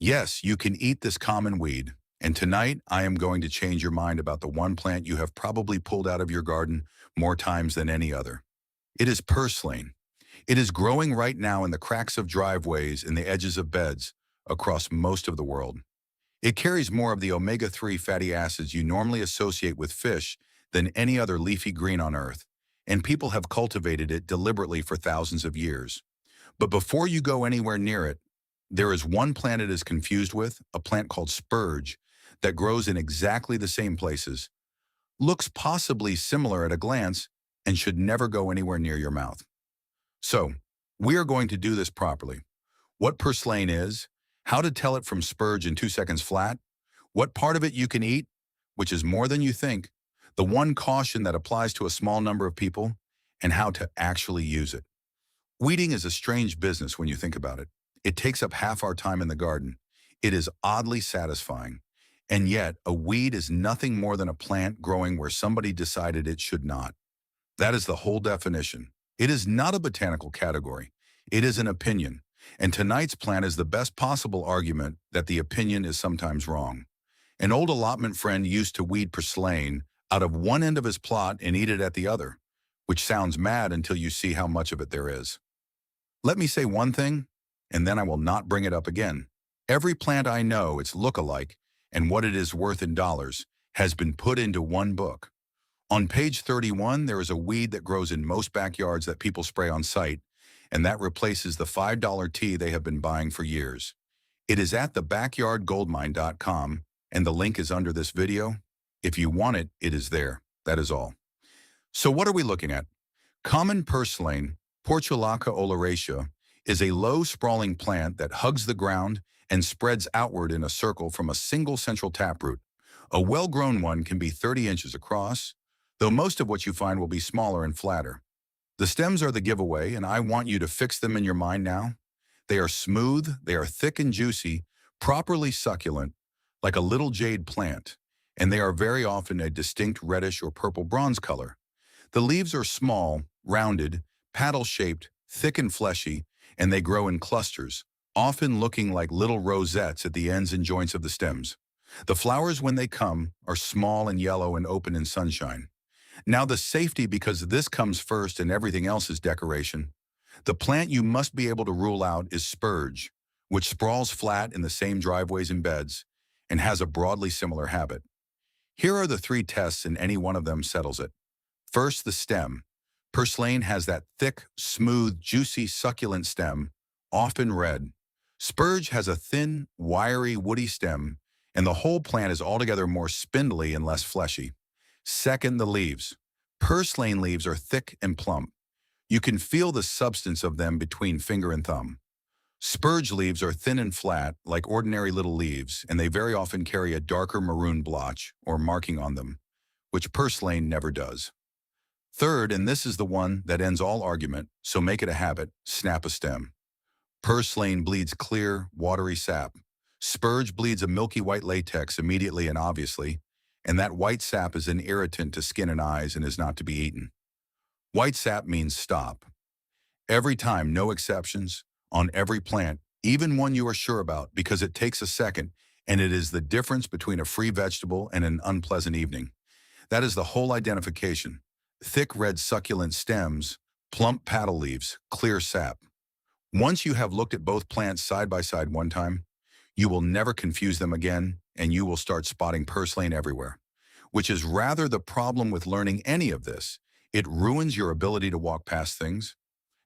Yes, you can eat this common weed. And tonight, I am going to change your mind about the one plant you have probably pulled out of your garden more times than any other. It is purslane. It is growing right now in the cracks of driveways and the edges of beds across most of the world. It carries more of the omega-3 fatty acids you normally associate with fish than any other leafy green on Earth, and people have cultivated it deliberately for thousands of years. But before you go anywhere near it, there is one plant it is confused with, a plant called spurge, that grows in exactly the same places, looks possibly similar at a glance, and should never go anywhere near your mouth. So, we are going to do this properly. What purslane is, how to tell it from spurge in 2 seconds flat, what part of it you can eat, which is more than you think, the one caution that applies to a small number of people, and how to actually use it. Weeding is a strange business when you think about it. It takes up half our time in the garden. It is oddly satisfying. And yet, a weed is nothing more than a plant growing where somebody decided it should not. That is the whole definition. It is not a botanical category. It is an opinion. And tonight's plant is the best possible argument that the opinion is sometimes wrong. An old allotment friend used to weed purslane out of one end of his plot and eat it at the other, which sounds mad until you see how much of it there is. Let me say one thing, and then I will not bring it up again. Every plant I know, its look-alike, and what it is worth in dollars, has been put into one book. On page 31, there is a weed that grows in most backyards that people spray on site, and that replaces the $5 tea they have been buying for years. It is at thebackyardgoldmine.com, and the link is under this video. If you want it, it is there. That is all. So what are we looking at? Common purslane, Portulaca oleracea, is a low, sprawling plant that hugs the ground and spreads outward in a circle from a single central taproot. A well-grown one can be 30 inches across, though most of what you find will be smaller and flatter. The stems are the giveaway, and I want you to fix them in your mind now. They are smooth, they are thick and juicy, properly succulent, like a little jade plant, and they are very often a distinct reddish or purple bronze color. The leaves are small, rounded, paddle-shaped, thick and fleshy, and they grow in clusters, often looking like little rosettes at the ends and joints of the stems. The flowers, when they come, are small and yellow and open in sunshine. Now the safety, because this comes first and everything else is decoration. The plant you must be able to rule out is spurge, which sprawls flat in the same driveways and beds, and has a broadly similar habit. Here are the 3 tests, and any one of them settles it. First, the stem. Purslane has that thick, smooth, juicy, succulent stem, often red. Spurge has a thin, wiry, woody stem, and the whole plant is altogether more spindly and less fleshy. Second, the leaves. Purslane leaves are thick and plump. You can feel the substance of them between finger and thumb. Spurge leaves are thin and flat, like ordinary little leaves, and they very often carry a darker maroon blotch or marking on them, which purslane never does. Third, and this is the one that ends all argument, so make it a habit, snap a stem. Purslane bleeds clear, watery sap. Spurge bleeds a milky white latex immediately and obviously, and that white sap is an irritant to skin and eyes and is not to be eaten. White sap means stop. Every time, no exceptions, on every plant, even one you are sure about, because it takes a second, and it is the difference between a free vegetable and an unpleasant evening. That is the whole identification. Thick red succulent stems, plump paddle leaves, clear sap. Once you have looked at both plants side by side one time, you will never confuse them again, and you will start spotting purslane everywhere, which is rather the problem with learning any of this. It ruins your ability to walk past things.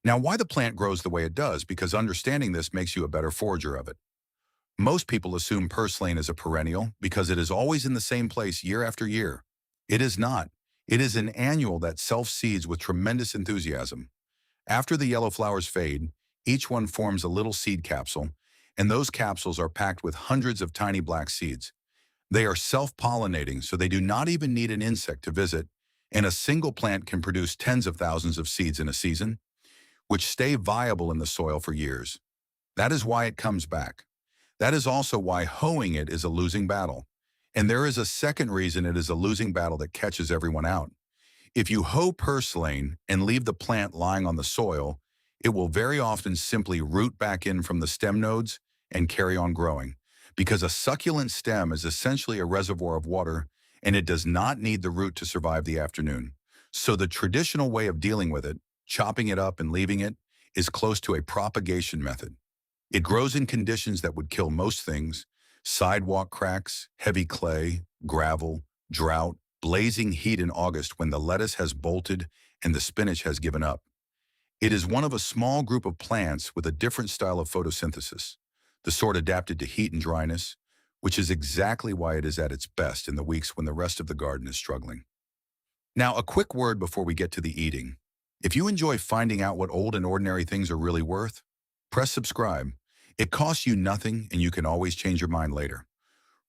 Now, why the plant grows the way it does, because understanding this makes you a better forager of it. Most people assume purslane is a perennial because it is always in the same place year after year. It is not. It is an annual that self-seeds with tremendous enthusiasm. After the yellow flowers fade, each one forms a little seed capsule, and those capsules are packed with hundreds of tiny black seeds. They are self-pollinating, so they do not even need an insect to visit, and a single plant can produce tens of thousands of seeds in a season, which stay viable in the soil for years. That is why it comes back. That is also why hoeing it is a losing battle. And there is a second reason it is a losing battle that catches everyone out. If you hoe purslane and leave the plant lying on the soil, it will very often simply root back in from the stem nodes and carry on growing. because a succulent stem is essentially a reservoir of water and it does not need the root to survive the afternoon. So the traditional way of dealing with it, chopping it up and leaving it, is close to a propagation method. It grows in conditions that would kill most things: sidewalk cracks, heavy clay, gravel, drought, blazing heat in August when the lettuce has bolted and the spinach has given up. It is one of a small group of plants with a different style of photosynthesis, the sort adapted to heat and dryness, which is exactly why it is at its best in the weeks when the rest of the garden is struggling. Now, a quick word before we get to the eating. If you enjoy finding out what old and ordinary things are really worth, press subscribe. It costs you nothing and you can always change your mind later.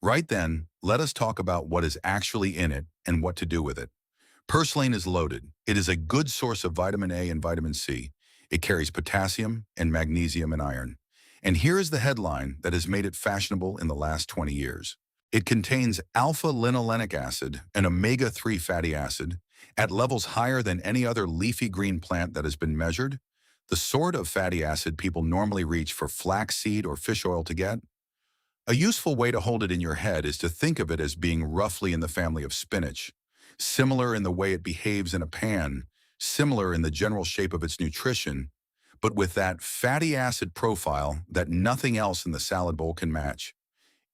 Right then, let us talk about what is actually in it and what to do with it. Purslane is loaded. It is a good source of vitamin A and vitamin C. It carries potassium and magnesium and iron. And here is the headline that has made it fashionable in the last 20 years. It contains alpha-linolenic acid, an omega-3 fatty acid, at levels higher than any other leafy green plant that has been measured, the sort of fatty acid people normally reach for flaxseed or fish oil to get. A useful way to hold it in your head is to think of it as being roughly in the family of spinach, similar in the way it behaves in a pan, similar in the general shape of its nutrition, but with that fatty acid profile that nothing else in the salad bowl can match.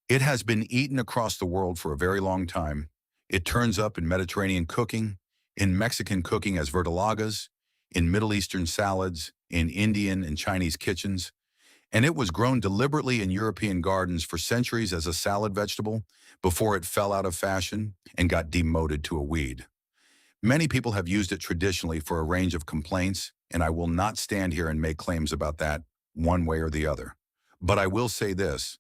It has been eaten across the world for a very long time. It turns up in Mediterranean cooking, in Mexican cooking as verdolagas, in Middle Eastern salads, in Indian and Chinese kitchens, and it was grown deliberately in European gardens for centuries as a salad vegetable before it fell out of fashion and got demoted to a weed. Many people have used it traditionally for a range of complaints, and I will not stand here and make claims about that one way or the other. But I will say this: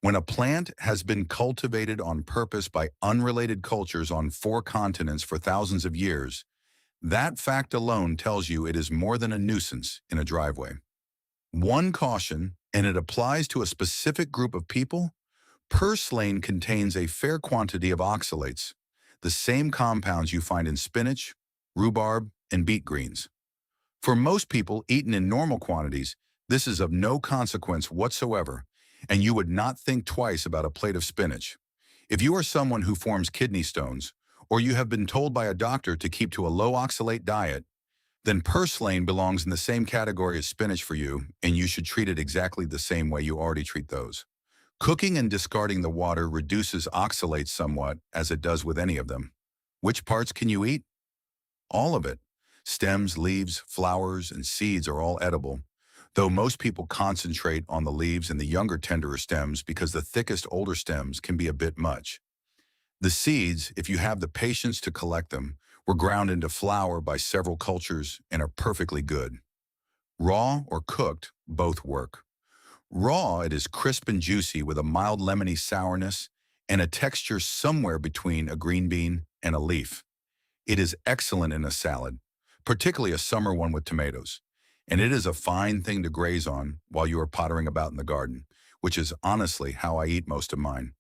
when a plant has been cultivated on purpose by unrelated cultures on 4 continents for thousands of years, that fact alone tells you it is more than a nuisance in a driveway. One caution, and it applies to a specific group of people: purslane contains a fair quantity of oxalates, the same compounds you find in spinach, rhubarb, and beet greens. For most people, eaten in normal quantities, this is of no consequence whatsoever, and you would not think twice about a plate of spinach. If you are someone who forms kidney stones, or you have been told by a doctor to keep to a low oxalate diet, then purslane belongs in the same category as spinach for you, and you should treat it exactly the same way you already treat those. Cooking and discarding the water reduces oxalates somewhat, as it does with any of them. Which parts can you eat? All of it. Stems, leaves, flowers, and seeds are all edible, though most people concentrate on the leaves and the younger, tenderer stems because the thickest, older stems can be a bit much. The seeds, if you have the patience to collect them, were ground into flour by several cultures and are perfectly good. Raw or cooked, both work. Raw, it is crisp and juicy with a mild lemony sourness and a texture somewhere between a green bean and a leaf. It is excellent in a salad, particularly a summer one with tomatoes. And it is a fine thing to graze on while you are pottering about in the garden, which is honestly how I eat most of mine.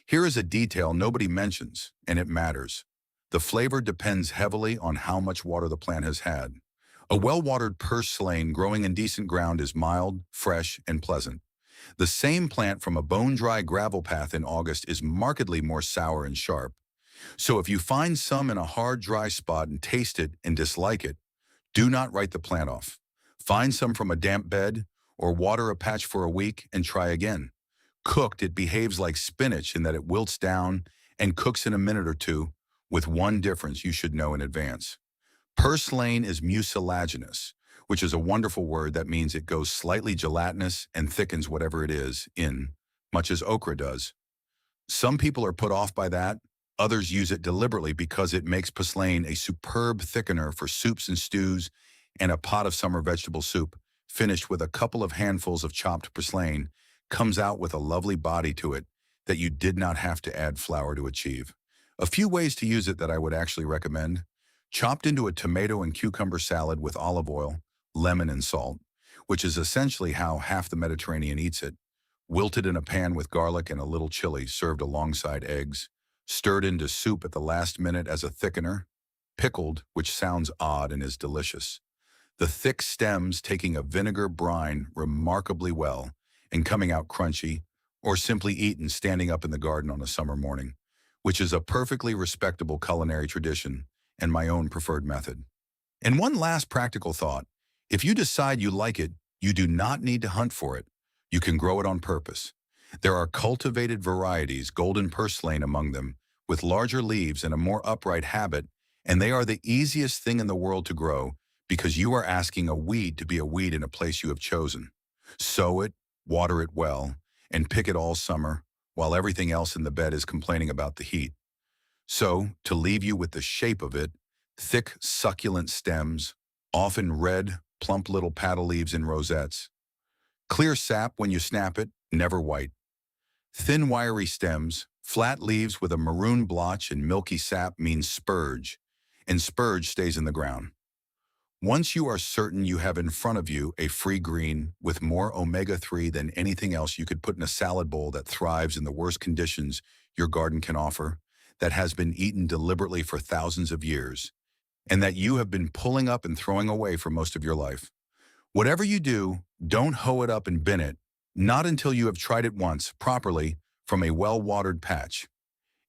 Here is a detail nobody mentions, and it matters. The flavor depends heavily on how much water the plant has had. A well-watered purslane growing in decent ground is mild, fresh, and pleasant. The same plant from a bone-dry gravel path in August is markedly more sour and sharp. So if you find some in a hard, dry spot and taste it and dislike it, do not write the plant off. Find some from a damp bed or water a patch for a week and try again. Cooked, it behaves like spinach in that it wilts down and cooks in a minute or two, with one difference you should know in advance. Purslane is mucilaginous, which is a wonderful word that means it goes slightly gelatinous and thickens whatever it is in, much as okra does. Some people are put off by that. Others use it deliberately because it makes purslane a superb thickener for soups and stews, and a pot of summer vegetable soup, finished with a couple of handfuls of chopped purslane, comes out with a lovely body to it that you did not have to add flour to achieve. A few ways to use it that I would actually recommend: chopped into a tomato and cucumber salad with olive oil, lemon, and salt, which is essentially how half the Mediterranean eats it; wilted in a pan with garlic and a little chili, served alongside eggs; stirred into soup at the last minute as a thickener; pickled, which sounds odd and is delicious. The thick stems taking a vinegar brine remarkably well and coming out crunchy, or simply eaten standing up in the garden on a summer morning, which is a perfectly respectable culinary tradition and my own preferred method. And one last practical thought. If you decide you like it, you do not need to hunt for it. You can grow it on purpose. There are cultivated varieties, golden purslane among them, with larger leaves and a more upright habit, and they are the easiest thing in the world to grow because you are asking a weed to be a weed in a place you have chosen. Sow it, water it well, and pick it all summer, while everything else in the bed is complaining about the heat. So, to leave you with the shape of it, thick, succulent stems, often red, plump little paddle leaves in rosettes. Clear sap when you snap it, never white. Thin, wiry stems, flat leaves with a maroon blotch and milky sap means spurge, and spurge stays in the ground. Once you are certain you have in front of you a free green with more omega-3 than anything else you could put in a salad bowl that thrives in the worst conditions your garden can offer, that has been eaten deliberately for thousands of years, and that you have been pulling up and throwing away for most of your life. Whatever you do, don't hoe it up and bin it, not until you have tried it once, properly, from a well-watered patch.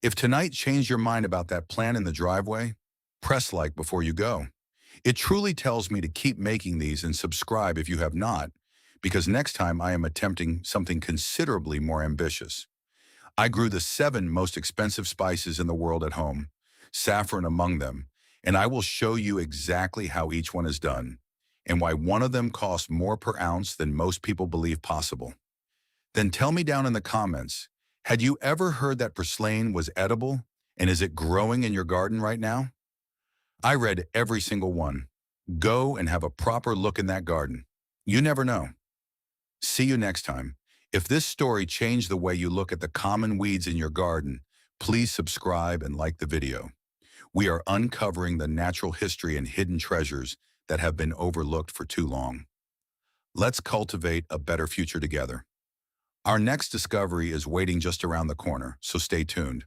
If tonight changed your mind about that plant in the driveway, press like before you go. It truly tells me to keep making these and subscribe if you have not, because next time I am attempting something considerably more ambitious. I grew the 7 most expensive spices in the world at home, saffron among them, and I will show you exactly how each one is done, and why one of them costs more per ounce than most people believe possible. Then tell me down in the comments, had you ever heard that purslane was edible, and is it growing in your garden right now? I read every single one. Go and have a proper look in that garden. You never know. See you next time. If this story changed the way you look at the common weeds in your garden, please subscribe and like the video. We are uncovering the natural history and hidden treasures that have been overlooked for too long. Let's cultivate a better future together. Our next discovery is waiting just around the corner, so stay tuned.